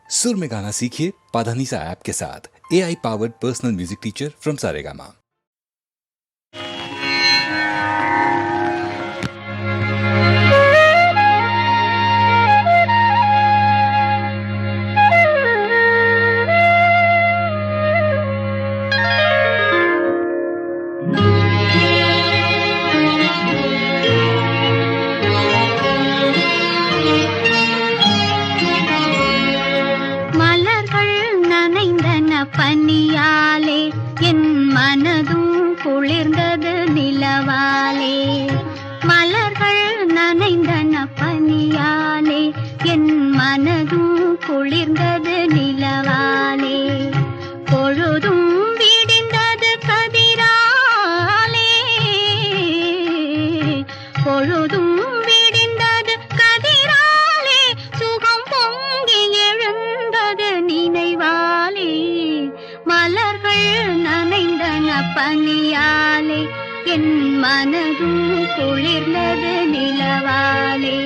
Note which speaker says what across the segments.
Speaker 1: सुर में गाना सीखिए पाधानीसा ऐप के साथ। AI powered personal music teacher from Saregama.
Speaker 2: பனியாலே என் மனதும் குளிர்ந்தது நிலவாலே. மலர்கள் நனைந்தன பனியாலே என் மனதும் குளிர்ந்தது நிலவாலே. பொழுதும் விடிந்தது கதிராலே, பொழுதும் விடிந்தது கதிராலே. சுகம் பொங்கி எழுந்தது நினைவாலே. மலர்கள் நனைந்தன பனியாலே என் மனதும் குளிர்ந்தது நிலவாலே.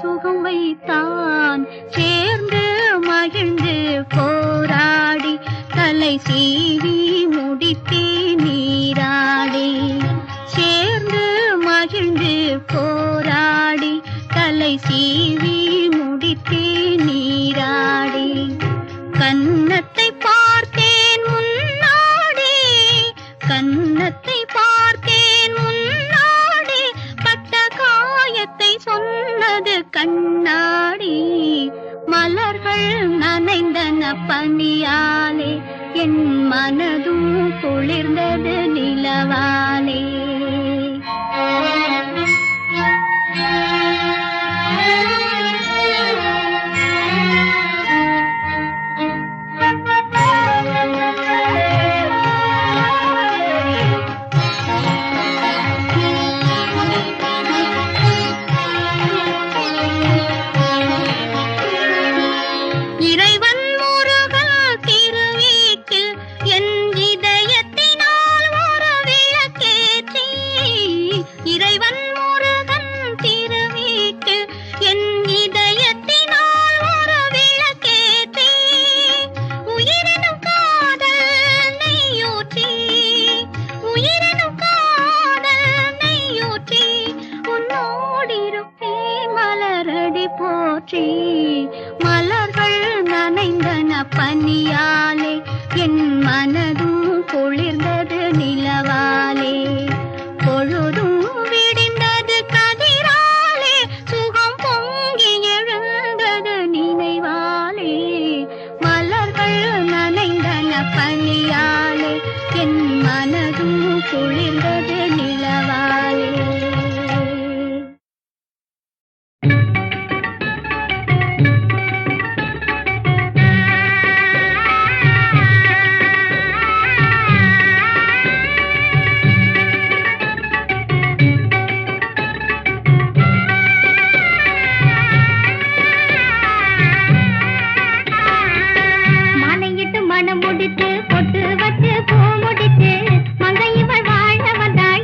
Speaker 2: சுகம் வைத்தான் சேர்ந்து மகிழ்ந்து போராடி தலை சீவி முடித்தே நீராடி. சேர்ந்து மகிழ்ந்து போராடி தலை சீவி முடித்தே நீராடி. கன்னத்தை பார்த்தேன் முன்னாடி, கன்னத்தை பார்த்தேன் முன்னாடி. பட்ட காயத்தை சொன்னது கண்ணாடி. மலர்கள் நனைந்தன பனியாலே என் மனதும் குளிர்ந்தது நிலவாலே. மலர்கள் நனைந்தன பனியாலே என் மனதும் குளிர்ந்தது நிலவாலே. பொழுதும் விடிந்தது கதிராலே சுகம் பொங்கி எழுந்தது நினைவாலே. மலர்கள் நனைந்தன பனியாலே என் மனதும் குளிர்ந்தது நிலவாலே.
Speaker 3: மனம் முடித்து பொட்டு வச்சு பூ முடித்து மங்கை இவள் வாழ வந்தாள்.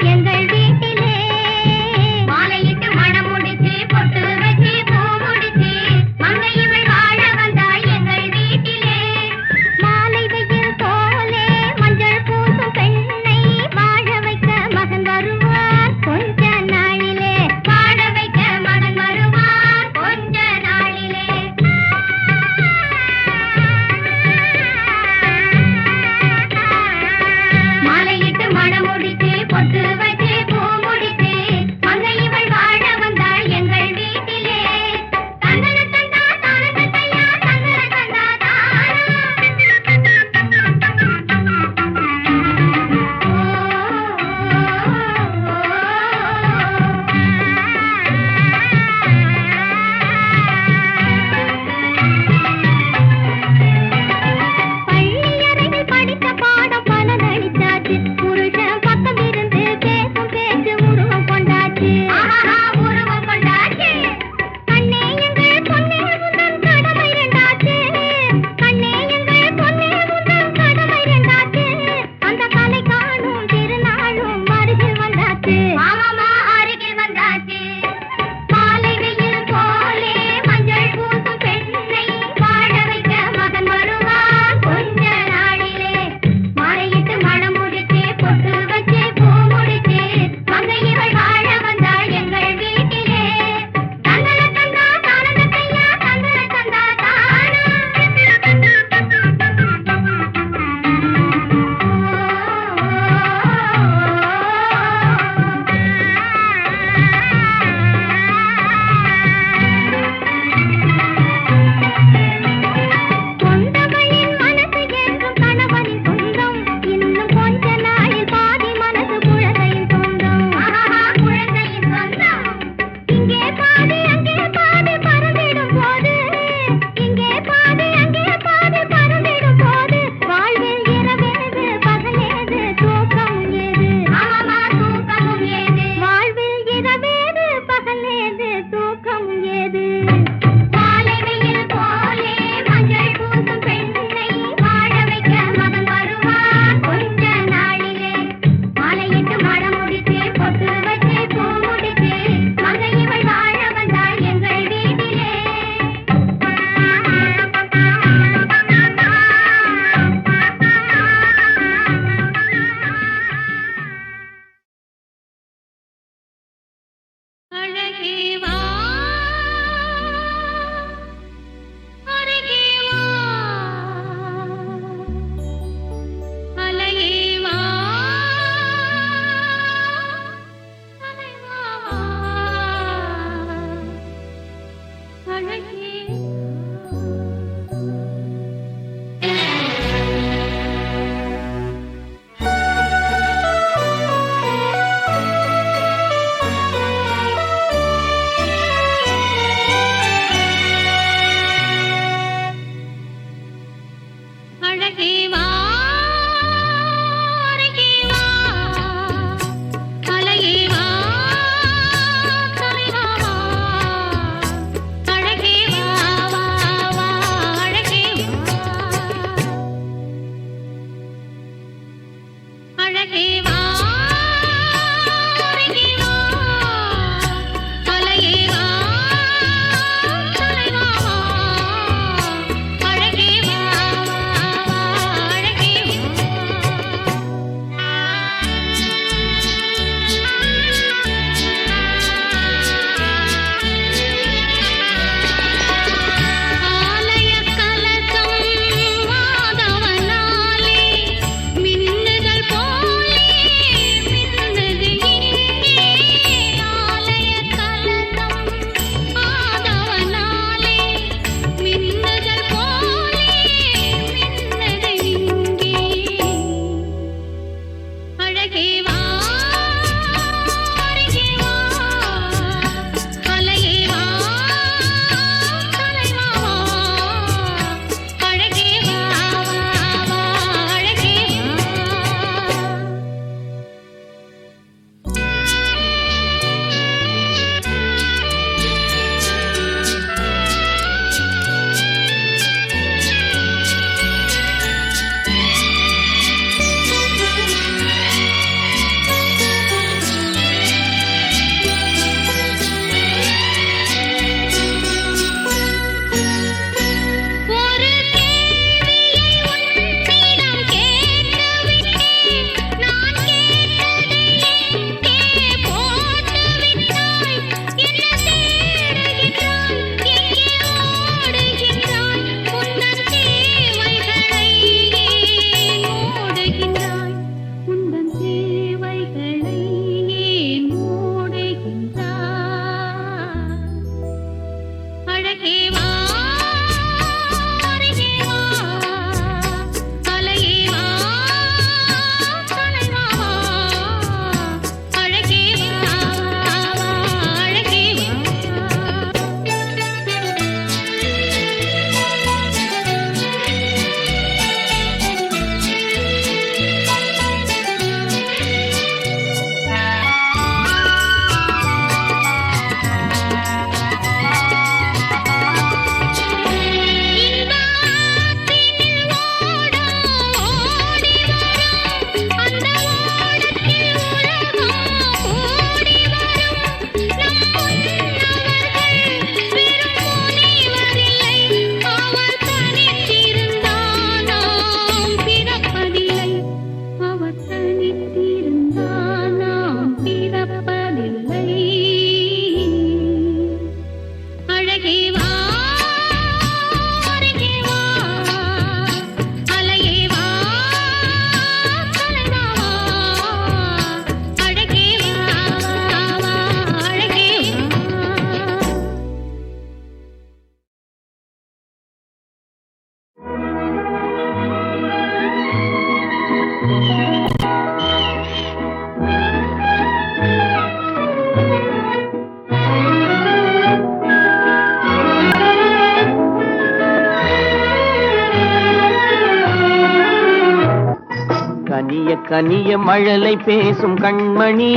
Speaker 3: கனிய மழலை பேசும் கண்மணி,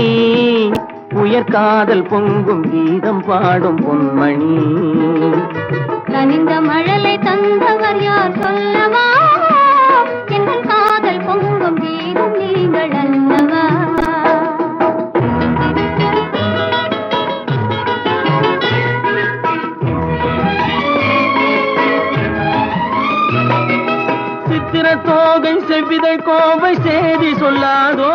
Speaker 3: உயர்காதல் பொங்கும் கீதம் பாடும் பொன்மணி.
Speaker 2: கனிந்த மழலை தந்தவர் யார் சொல்லவா? எங்கள் காதல் பொங்கும் கீதம் நீங்கள் அல்லவா?
Speaker 3: சித்திர தோகை செவ்விதழ் கோவை செய்தி சொல்லாதோ,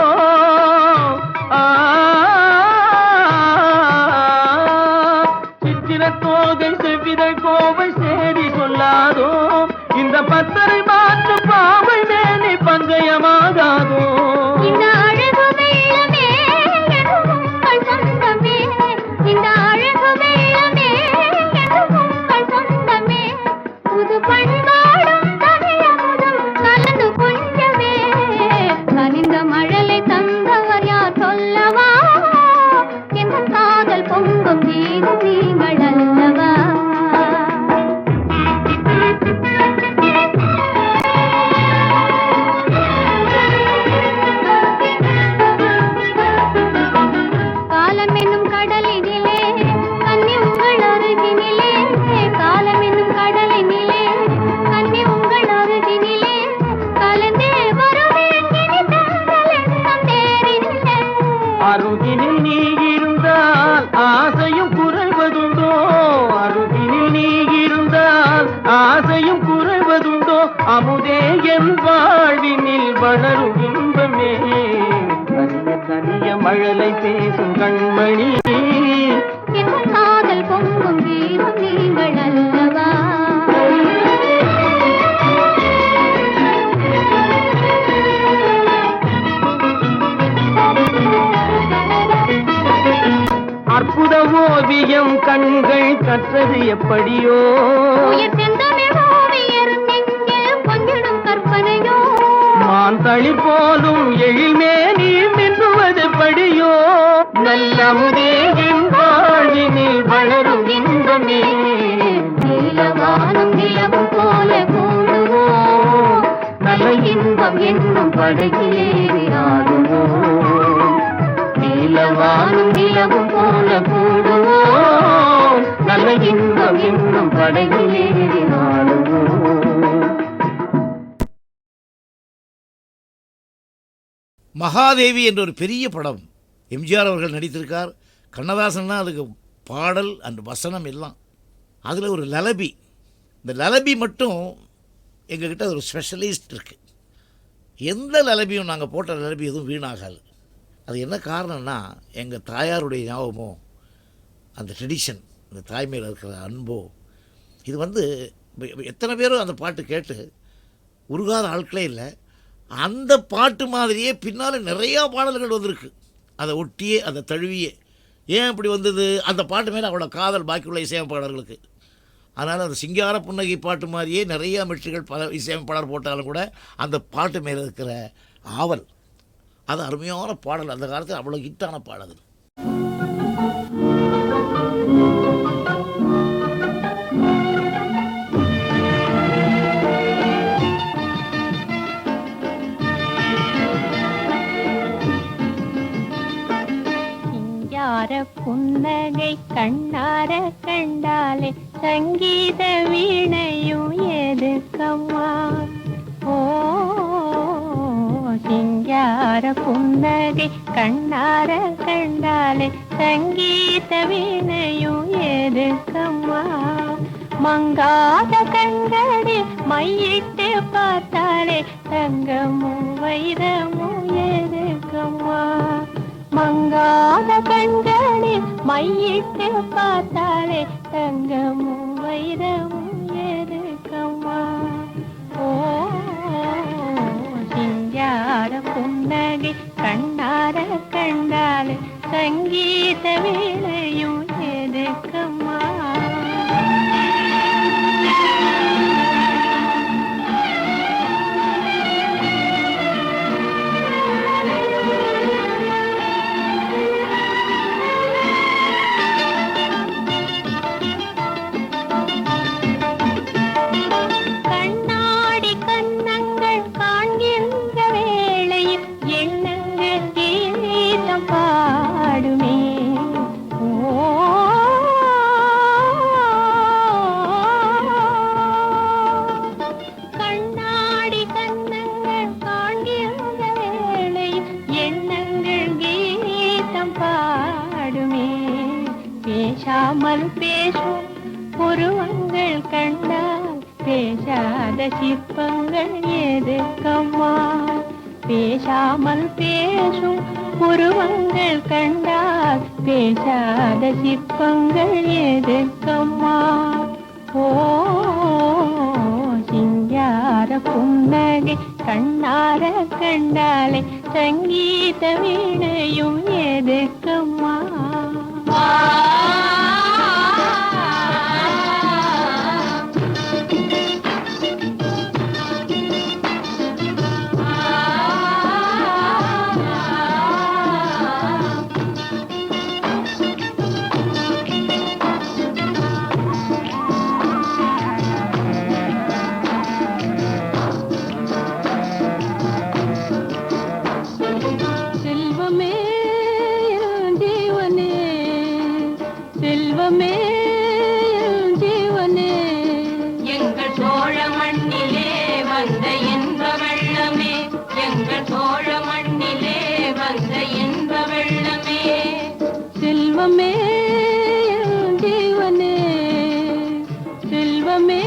Speaker 3: சித்திர தோகை செவ்விதழ் கோவை செய்தி சொல்லாதோ, இந்த பத்தரை மாற்று பாவை மேனி பங்கயமாகாதோ.
Speaker 2: இந்த அழகு வெள்ளமே உங்கள் சொந்தமே, இந்த அழகு வெள்ளமே உங்கள் சொந்தமே, புது பண்பாடும் தமிழமுதும் கலந்து கொஞ்சமே. கனிந்த மழலை தந்தவர் யார் சொல்லவா? என் காதல் பொங்கும் கீதம் நீங்கள் அல்லவா? காலம் என்னும் கடலினிலே கன்னி உங்கள் அருகினிலே, காலம் என்னும் கடலினிலே கன்னி உங்கள் அருகினிலே, கலந்தே வருவேன் இனி தங்கள் எண்ணம் தேரினிலே.
Speaker 3: அருகினில் நீ இருந்தால் ஆசையும் குறைவதுண்டோ, அருகினில் நீ இருந்தால் ஆசையும் குறைவதுண்டோ, அமுதே என் வாழ்வினில் வளரும் இன்பமே. கனிய கனிய மழலை பேசும் கண்மணி,
Speaker 2: என் காதல் பொங்கும் கீதம் நீங்கள் அல்லவா?
Speaker 3: அற்புத ஓவியம் கண்கள் கற்றது எப்படியோ,
Speaker 2: உயிர் செந்தமிழ் ஓவியர் நெஞ்சில் கொஞ்சிடும் கற்பனையோ,
Speaker 3: மான் தளி போலும் எழில்மே நீ மின்னுவது படியோ. நல்லமுதே என் வாழ்வினில் வளரும் இன்பமே.
Speaker 2: நீலவானம் நிலவும் போல கூடுவோம்,
Speaker 3: நல்ல இன்பம் என்னும் படகிலேறி ஆடுவோம். நீலவானம் நிலவும் போல கூடுவோம், நல்ல இன்பம் என்னும் படகிலேறி ஆடுவோம்.
Speaker 4: மகாதேவி என்ற ஒரு பெரிய படம் எம்ஜிஆர் அவர்கள் நடித்திருக்கார். கண்ணதாசன்னா அதுக்கு பாடல் அண்ட் வசனம் எல்லாம். அதில் ஒரு லலபி, இந்த லலபி மட்டும் எங்ககிட்ட ஒரு ஸ்பெஷலிஸ்ட் இருக்குது. எந்த லலபியும் நாங்கள் போட்ட லலபி எதுவும் வீணாகாது. அது என்ன காரணம்னா எங்கள் தாயாருடைய ஞாபகமோ, அந்த ட்ரெடிஷன், அந்த தாய்மையில் இருக்கிற அன்போ, இது வந்து எத்தனை பேரும் அந்த பாட்டு கேட்டு உருகாத ஆட்களே இல்லை. அந்த பாட்டு மாதிரியே பின்னால் நிறையா பாடல்கள் வந்திருக்கு, அதை ஒட்டியே அதை தழுவியே. ஏன் இப்படி வந்தது? அந்த பாட்டு மேலே அவ்வளோ காதல் பாக்கியுள்ள இசையமைப்பாளர்களுக்கு. அதனால் அந்த சிங்கார புன்னகை பாட்டு மாதிரியே நிறையா மெட்ரிகள் பல இசையமைப்பாளர் போட்டாலும் கூட அந்த பாட்டு மேலே இருக்கிற ஆவல், அது அருமையான பாடல். அந்த காலத்தில் அவ்வளோ ஹிட்டான பாடல்.
Speaker 2: புன்னகை கண்ணார கண்டாலே சங்கீத வீணையும் எதுக்கம்மா? ஓ சிங்கார புன்னகை கண்ணார கண்டாலே சங்கீத வீணையும் எதுக்கம்மா? மங்காத கண்களில் மையிட்டு பார்த்தாலே தங்கமும் வைரமும் எதுக்கம்மா? மங்காத கண்களில் மையிட்டு பார்த்தாலே தங்கமும் வைரமும் எதுக்கம்மா? ஓ சிங்கார புன்னகை கண்ணார கண்டாலே சங்கீத வேளையும் எதுக்கம்மா? பேசாத சிற்பங்கள் எதுக்கம்மா? பேசாமல் பேசும் உருவங்கள் கண்டால் பேசாத சிற்பங்கள் எதுக்கம்மா? ஓ சிங்கார புன்னகை கண்ணார கண்டாலே சங்கீத வீணையும் எதுக்கம்மா? செல்வமே ஜீவனே, செல்வமே ஜீவனே,
Speaker 3: எங்கள் சோழ மண்ணிலே வந்த இன்ப வெள்ளமே, எங்கள் சோழ மண்ணிலே வந்த இன்ப வெள்ளமே.
Speaker 2: செல்வமே ஜீவனே, செல்வமே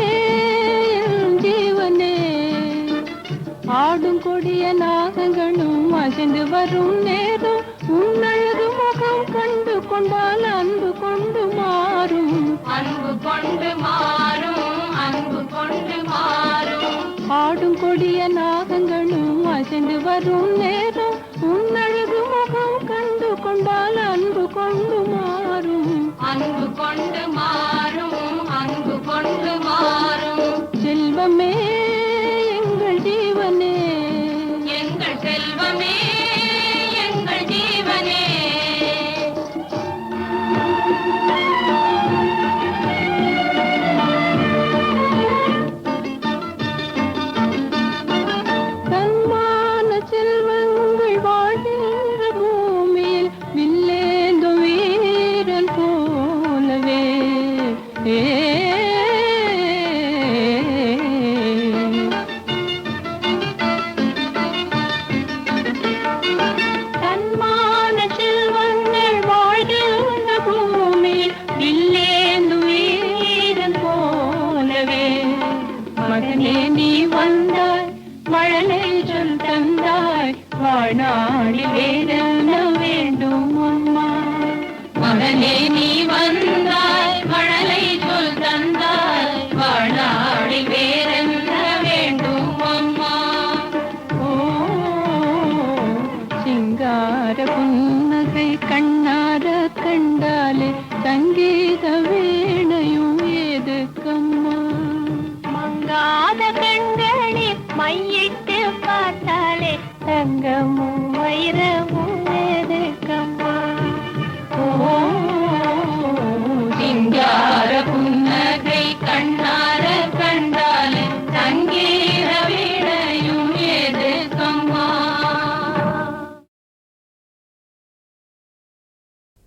Speaker 2: ஜீவனே, ஆடும் கொடிய நாகங்களும் அசைந்து வரும் நேரம் உன்னழகு முகம் கண்டு கொண்டால் அன்பு கொண்டு மாறும்,
Speaker 3: அன்பு கொண்டு மாறும், அன்பு கொண்டு மாறும்.
Speaker 2: ஆடும் கொடிய நாகங்களும் அசைந்து வரும் நேரம் உன்னழகு முகம் கண்டு கொண்டால் அன்பு கொண்டு மாறும்,
Speaker 3: அன்பு கொண்டு மாறும், அன்பு கொண்டு மாறும்.
Speaker 2: செல்வமே எங்கள் ஜீவனே,
Speaker 3: எங்கள் செல்வமே எங்கள் ஜீவனே.
Speaker 2: தன்மான செல்வங்கள் வாழ்கின்ற பூமியில் வில்லேந்தும் வீரன் போலவே தன்மான செல்வங்கள் வாழ்கின்ற பூமியில் வில்லேந்தும் வீரன் போலவே மகனே நீ வந்தாய் மழலை சொல் தந்தாய் வாழ்நாளில் வேறென்ன வேண்டும் அம்மா?
Speaker 3: மகனே நீ வந்தாய் மழலை சொல் தந்தாய் வாழ்நாளில் வேறென்ன வேண்டும் அம்மா?
Speaker 2: ஓ சிங்கார புன்னகை கண்ணார கண்டாலே சங்கீத வீணையும் எதுக்கம்மா? மங்காத கண்களில் மையிட்டு பார்த்தாலே தங்கமும் வைரமும் எதுக்கம்மா? ஓ
Speaker 3: சிங்கார புன்னகை கண்ணார கண்டாலே சங்கீத வீணையும் எதுக்கம்மா?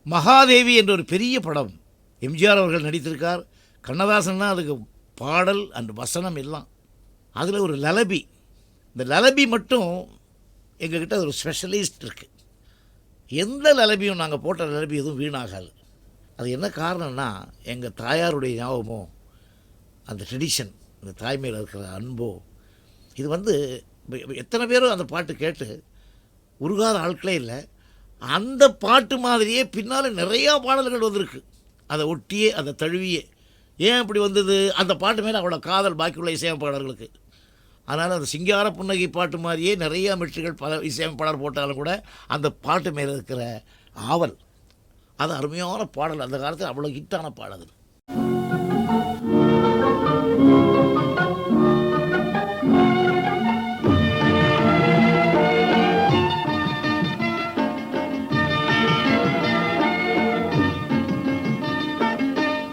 Speaker 4: மகாதேவி என்ற ஒரு பெரிய படம் எம்ஜிஆர் அவர்கள் நடித்திருக்கார். கண்ணதாசன் தான் அதுக்கு பாடல் அண்ட் வசனம் எல்லாம். அதில் ஒரு லலபி, இந்த லலபி மட்டும் எங்ககிட்ட ஒரு ஸ்பெஷலிஸ்ட் இருக்குது. எந்த லலபியும் நாங்கள் போட்ட லலபி எதுவும் வீணாகாது. அது என்ன காரணம்னா எங்கள் தாயாருடைய ஞாபகமோ அந்த ட்ரெடிஷன், அந்த தாய்மையில் இருக்கிற அன்போ, இது வந்து எத்தனை பேரும் அந்த பாட்டு கேட்டு உருகாத ஆட்களே இல்லை. அந்த பாட்டு மாதிரியே பின்னால் நிறையா பாடல்கள் வந்திருக்கு, அதை ஒட்டியே அதை தழுவியே. ஏன் அப்படி வந்தது? அந்த பாட்டு மேலே அவ்வளோ காதல் பாக்கியுள்ள இசையமைப்பாளர்களுக்கு. அதனால் அந்த சிங்கார புன்னகை பாட்டு மாதிரியே நிறையா மெட்ரிகள் பல இசையமைப்பாளர் போட்டாலும் கூட அந்த பாட்டு மேலே இருக்கிற ஆவல், அது அருமையான பாடல். அந்த காலத்தில் அவ்வளோ ஹிட்டான பாடல் அது.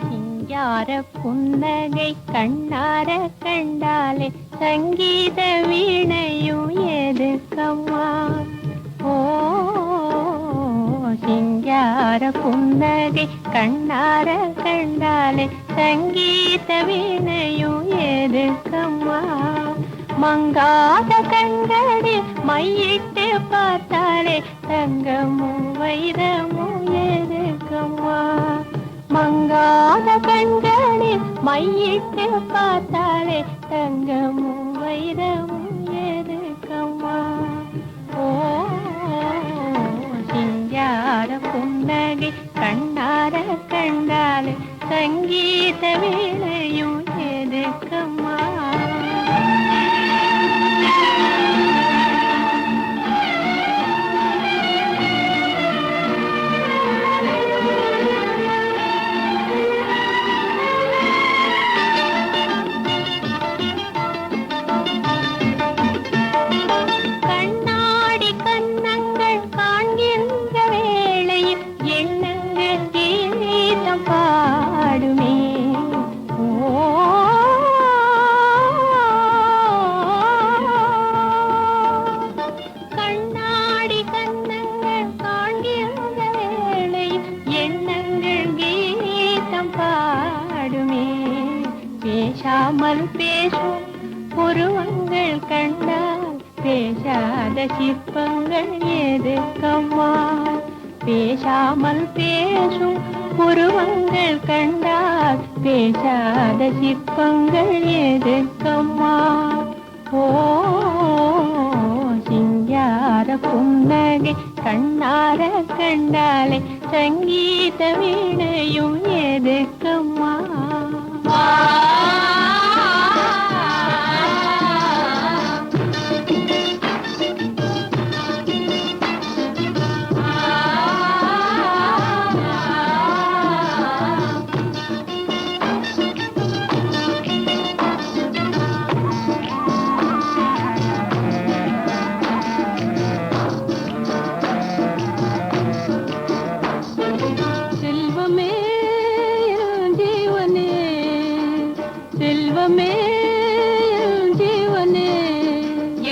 Speaker 2: சிங்கார புன்னகை கண்ணார கண்டாலே சங்கீத வீணையும் எதுக்கம்மா? ஓ சிங்கார புன்னகை கண்ணார கண்டாலே சங்கீத வீணையும் எதுக்கம்மா? மங்காத கண்களில் மையிட்டு பார்த்தாலே தங்கமும் வைரமும் எதுக்கம்மா? மங்காத கண்களில் மையிட்டு பார்த்தாலே தங்கமும் வைரமும் எதுக்கம்மா? ஓ சிங்கார புன்னகை கண்ணார கண்டாலே சங்கீத வீணையும் எதுக்கம்மா? கண்ணாடி கன்னங்கள் காண்கின்ற வேளையில் எண்ணங்கள் கீதம் பாடுமே. ஓ கண்ணாடி கன்னங்கள் காண்கின்ற வேளையில் எண்ணங்கள் கீதம் பாடுமே. பேசாமல் பேசும் உருவங்கள் கண்டால் பேசாத சிற்பங்கள் எதுக்கம்மா? பேசாமல் பேசும் உருவங்கள் கண்டால் பேசாத சிற்பங்கள் எதுக்கம்மா? ஓ சிங்கார புன்னகை கண்ணார கண்டாலே சங்கீத வீணையும் எதுக்கம்மா? செல்வமே ஜீவனே, செல்வமே ஜீவனே,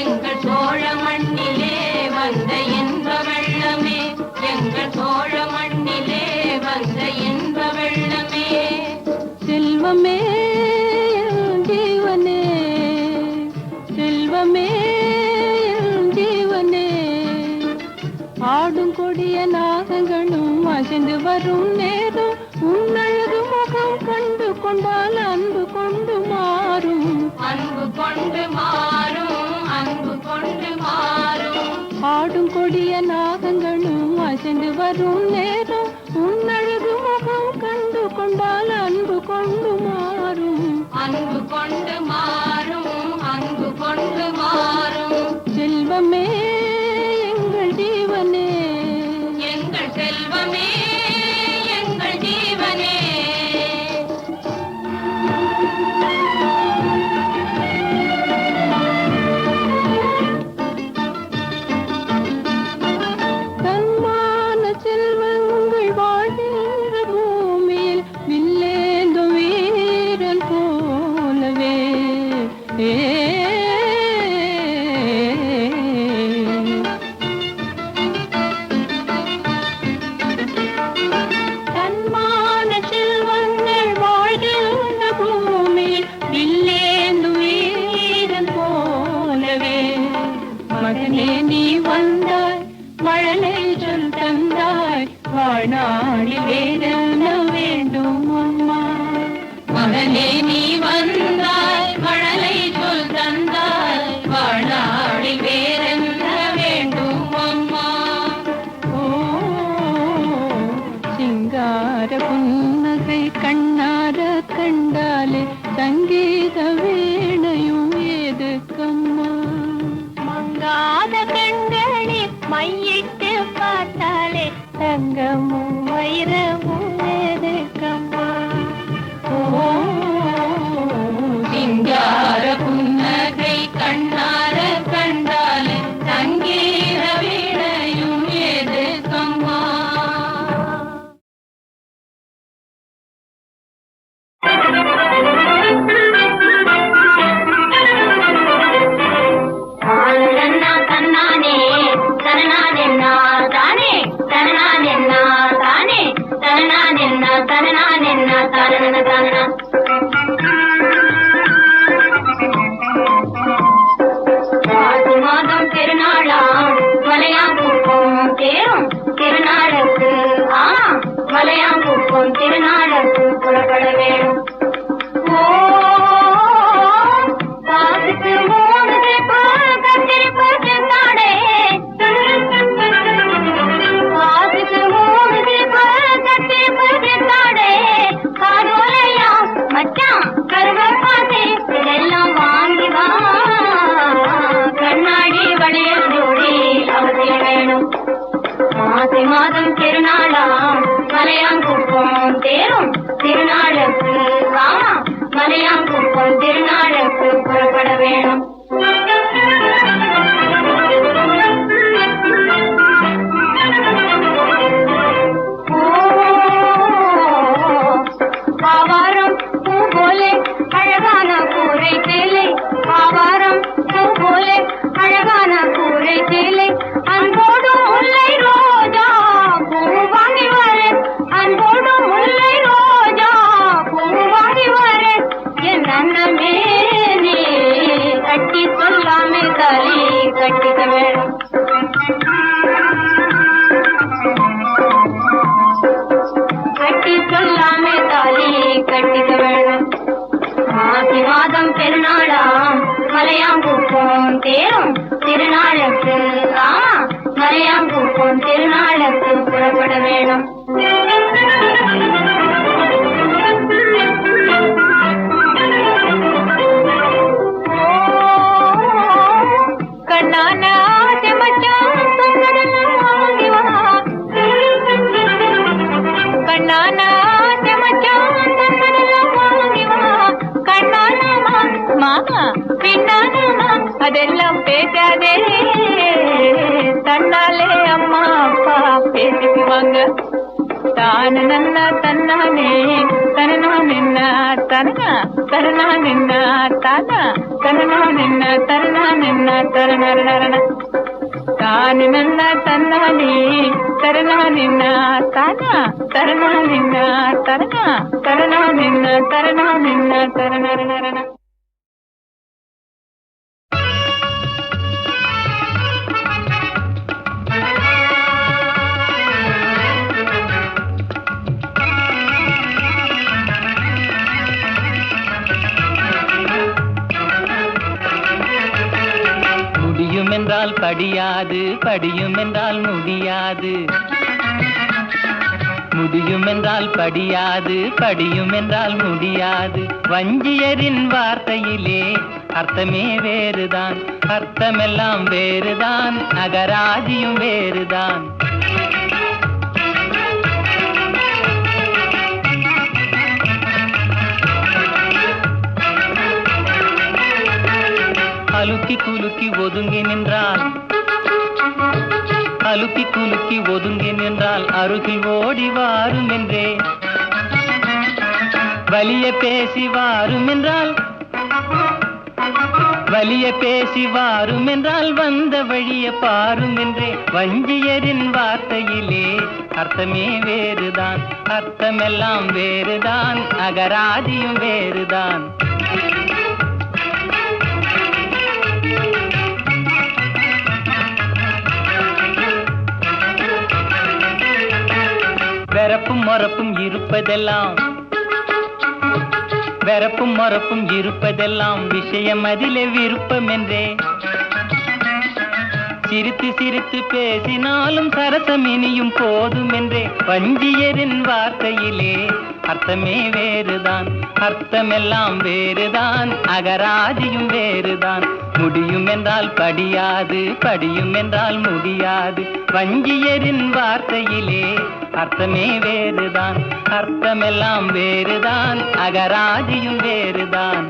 Speaker 3: எங்கள் சோழ மண்ணிலே வந்த இன்ப வெள்ளமே, எங்கள் சோழ மண்ணிலே வந்த இன்ப வெள்ளமே.
Speaker 2: செல்வமே ஜீவனே, செல்வமே ஜீவனே, ஆடும் கொடிய நாகங்களும் அசைந்து வரும் நேரம் உன்னழகு முகம் கண்டு கொண்டால் அன்பு கொண்டு மாறும்.
Speaker 3: அன்பு கொண்டு மாறும், அன்பு கொண்டு மாறும்.
Speaker 2: ஆடும் கொடிய நாகங்களும் அசைந்து வரும் நேரம் உன்னழகு முகம் கண்டு கொண்டால் அன்பு கொண்டு மாறும்.
Speaker 3: அன்பு கொண்டு மாறும், அன்பு கொண்டு மாறும்.
Speaker 2: செல்வமே எங்கள் ஜீவனே,
Speaker 3: எங்கள் செல்வமே எங்கள் ஜீவனே.
Speaker 2: தன்மான செல்வங்கள் வாழ்கின்ற பூமியில் வில்லேந்தும் வீரன் போலவே. தன்மான செல்வங்கள் வாழ்கின்ற பூமியில் வில்லேந்தும் வீரன் போலவே. மகனே நீ வந்தாய் மழலை சொல் தந்தாய் வாழ்நாளில் வேறென்ன வேண்டும் அம்மா?
Speaker 3: மகனே நீ வந்தாய் மழலை சொல் தந்தாய் வாழ்நாளில் வேறென்ன வேண்டும் அம்மா?
Speaker 2: ஓ சிங்கார புன்னகை கண்ணார கண்டாலே சங்கீத வீணையும் எதுக்கம்மா? மங்காத கண்களில் மையிட்டு பார்த்தாலே தங்கமும் வைரமும் எதுக்கம்மா? ஓ
Speaker 3: மாசி மாதம் திருநாளாம் மலையாங்குப்பம் தேரும் திருநாளுக்கு ஆமா மலையாங்குப்பம் திருநாளுக்கு புறப்பட வேணும். பாவாரம் பூ போலே அழகான கூரை சேலை, பாவாரம் பூ போலே அழகான கூரை சேலை, அன்போடும் முல்லை ரோஜா பூ வாங்கி வர, அன்போடும் முல்லை ரோஜா பூ வாங்கி வர, என் அண்ணமே நீ கட்டி சொல்லாமே தாலி கட்டிக்க வேணும். கட்டி சொல்லாமே தாலி கட்டிக்க வேணும். மாசி மாதம் பெருநாளாம் மலையாங்குப்பம் தேரும் திருநாளுக்கு மலையாங்குப்பம் திருநாளுக்கு புறப்பட வேணும். கண்ணான கண்ணான மாமா பின்னானா அதெல்லாம் பேசாதே, தன்னாலே அம்மா அப்பா பேசிக்குவாங்க. தான நன்னா தன்னானே தனனா நின்ன தனனா தரணா நின்ன தானா தனனா நின்ன தரணா நின்ன தரண தானு நன்ன தன்னானே தரணா நின்ன தானா தரணா நின்ன தரணா தரணா நின்ன தரணா நின்ன தரண.
Speaker 5: என்றால் படியாது, படியும் என்றால் முடியாது, முடியும் என்றால் படியாது, படியும் என்றால் முடியாது. வஞ்சியரின் வார்த்தையிலே அர்த்தமே வேறுதான், அர்த்தமெல்லாம் வேறுதான், அகராதியும் வேறுதான். அலுக்கி குலுக்கி ஒதுங்கி நின்றால், அலுக்கி குலுக்கி ஒதுங்கி நின்றால் அருகில் ஓடி வாரும் என்றே, வலிய பேசி வாரும் என்றால், வலிய பேசி வாரும் என்றால் வந்த வழிய பாரும் என்றே. வஞ்சியரின் வார்த்தையிலே அர்த்தமே வேறுதான், அர்த்தமெல்லாம் வேறுதான், அகராதியும் வேறுதான். வெறப்பும் மொறப்பும் இருப்பதெல்லாம், வெறப்பும் மொறப்பும் இருப்பதெல்லாம் விஷயம் அதிலே விருப்பம் என்றே. சிரித்து சிரித்து பேசினாலும் சரசம் இனியும் போதும் என்றே. வஞ்சியரின் வார்த்தையிலே அர்த்தமே வேறுதான், அர்த்தமெல்லாம் வேறுதான், அகராதியும் வேறுதான். முடியும் என்றால் படியாது, படியும் என்றால் முடியாது. வஞ்சியரின் வார்த்தையிலே அர்த்தமே வேறுதான், அர்த்தமெல்லாம் வேறுதான், அகராதியும் வேறுதான்.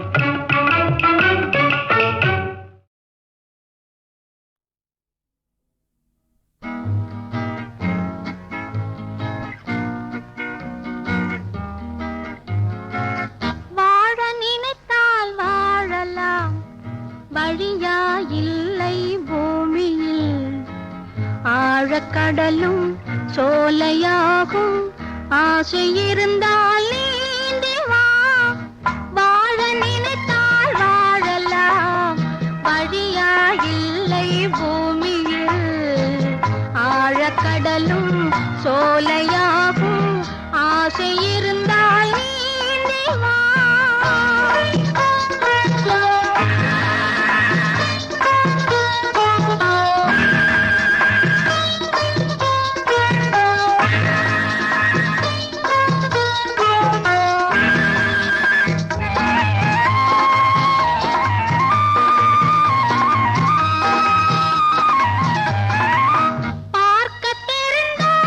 Speaker 3: வாழ நினைத்தால் வாழலாம், வழியா இல்லை பூமியில். ஆழக்கடலும் சோலையாகும், ஆசை இருந்தால் நீந்தி வா. வாழ நினைத்தால் வாழலாம், வழியா இல்லை பூமியில். ஆழக்கடலும் சோலையாகும், ஆசை இருந்தால் நீந்தி வா. பார்க்க தெரிந்தால்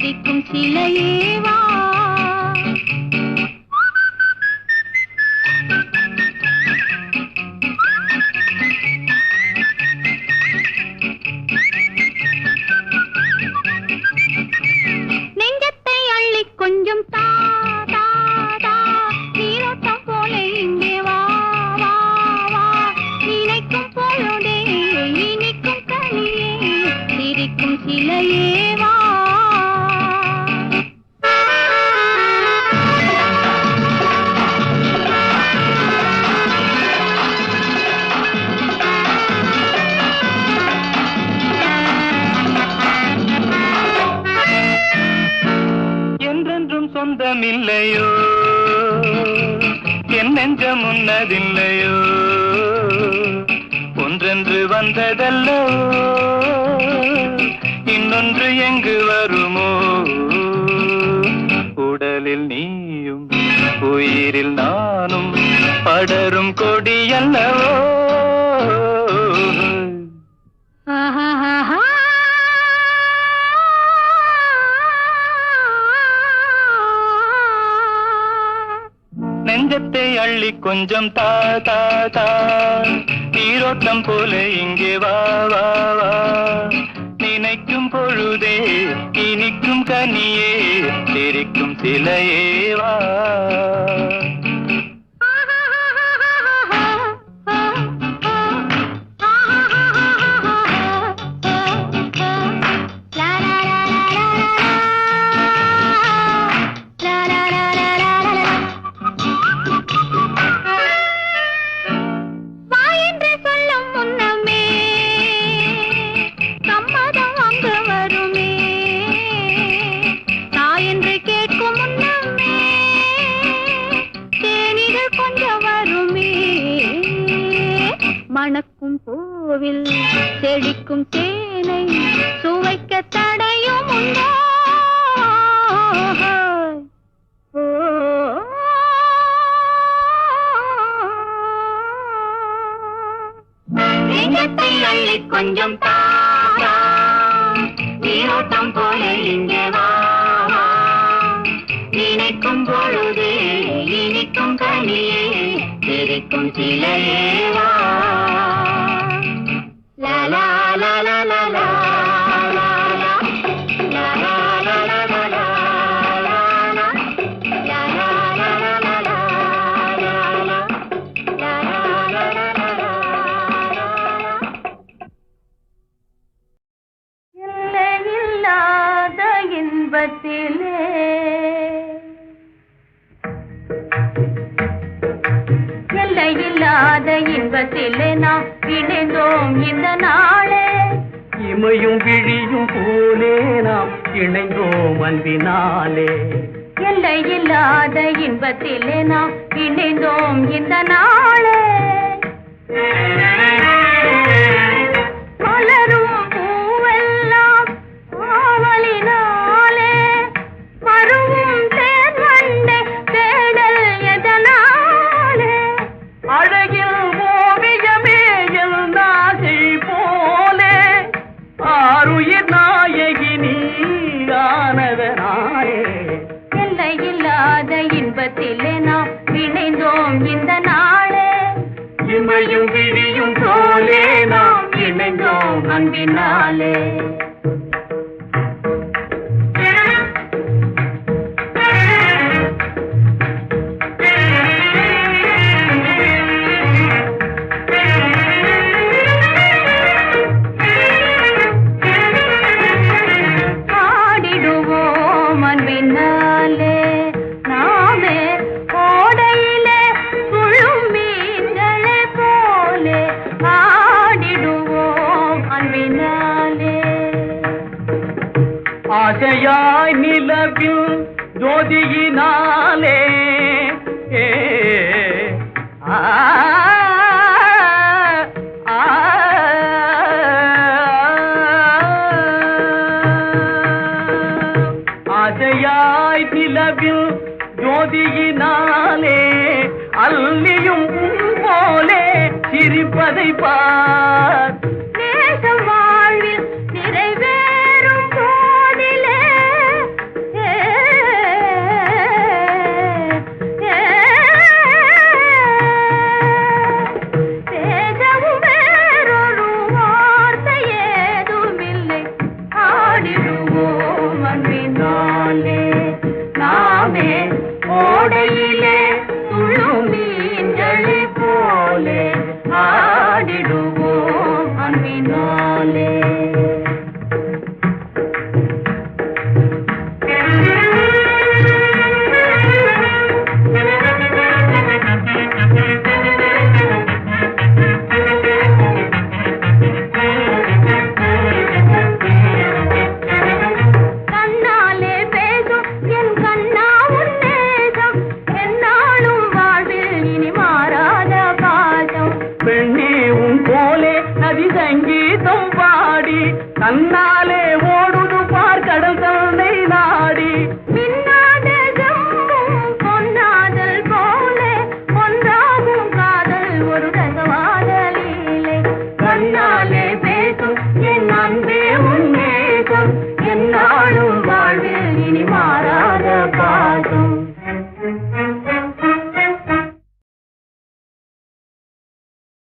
Speaker 3: சிரிக்கும் சிலையேவா. நெஞ்சத்தை அள்ளி கொஞ்சம் தா தா தா, நீரோட்டம் போல இங்கே வா வா வா, நினைக்கும் பொழுதே இனிக்கும் கனியே, சிரிக்கும் சிலையேவா.
Speaker 5: என்றென்றும் சொந்தமில்லையோ, என் நெஞ்சம் உன்னதில்லையோ, ஒன்றென்று வந்ததல்லோ, இன்னொன்று எங்கு வருமோ, உடலில் நீயும் உயிரில் நானும் படரும் கொடியல்லவோ.
Speaker 3: ஆஹா.
Speaker 5: நெஞ்சத்தை அள்ளி கொஞ்சம் தா தா தா, நீரோட்டம் போல இங்கே வா வா வா, நினைக்கும் பொழுதே இனிக்கும் கனியே, சிரிக்கும் சிலையேவா.
Speaker 3: மணக்கும் பூவில் செழிக்கும் தேனை சுவைக்க தடையும் உண்டோ. நெஞ்சத்தை அள்ளி கொஞ்சம் தாரா, நீரோட்டம் போல இங்கே வா வா, நினைக்கும் பொழுது இனிக்கும் கனியே, சிரிக்கும் சிலையேவா. லா லா லா லா லா லா லா லா, லா லா லா லா லா லா லா, லா லா லா லா லா லா லா, லா லா லா லா லா.
Speaker 2: எல்லையில்லாத இன்பத்திலே எல்லையில்லாத இன்பத்திலே நாம் இணைந்தோம் இந்த நாளே.
Speaker 6: இமையும் விழியும் போலே நாம் இணைந்தோம் அன்பினாலே.
Speaker 2: எல்லையில்லாத இன்பத்திலே நாம் இணைந்தோம் இந்த நாளே. மலரும் பூவெல்லாம் ஆவலினாலே, மருவும் தேர்வண்டை தேடல் எதனாலே.
Speaker 6: அழகில் ஓவியமே என் நாசை போலே, ஆருயிர் நாயகி நீ ஆனதனாலே.
Speaker 2: எல்லையில்லாத இன்பத்திலே நாம் இணைந்தோம் இந்த நாளே.
Speaker 6: இமையும் விழியும் போலே நாம் இணைந்தோம் அன்பினாலே.
Speaker 2: ஆடிடுவோம் அன்பினாலே, நாமே ஓடையிலே சுழும் மீன்களே போலே, ஆடிடுவோம் அன்பினாலே.
Speaker 6: ஆசையாய் நிலவில் ஜோதியினாலே, ஆ ஆ ஆசையாய் நிலவில் ஜோதியினாலே, அள்ளியும் போலே சிரிப்பதை பார்.
Speaker 2: நேச வாழ்வில் நிறைவேறும் போதிலே,
Speaker 6: சங்கீதம் பாடி தன்னாலே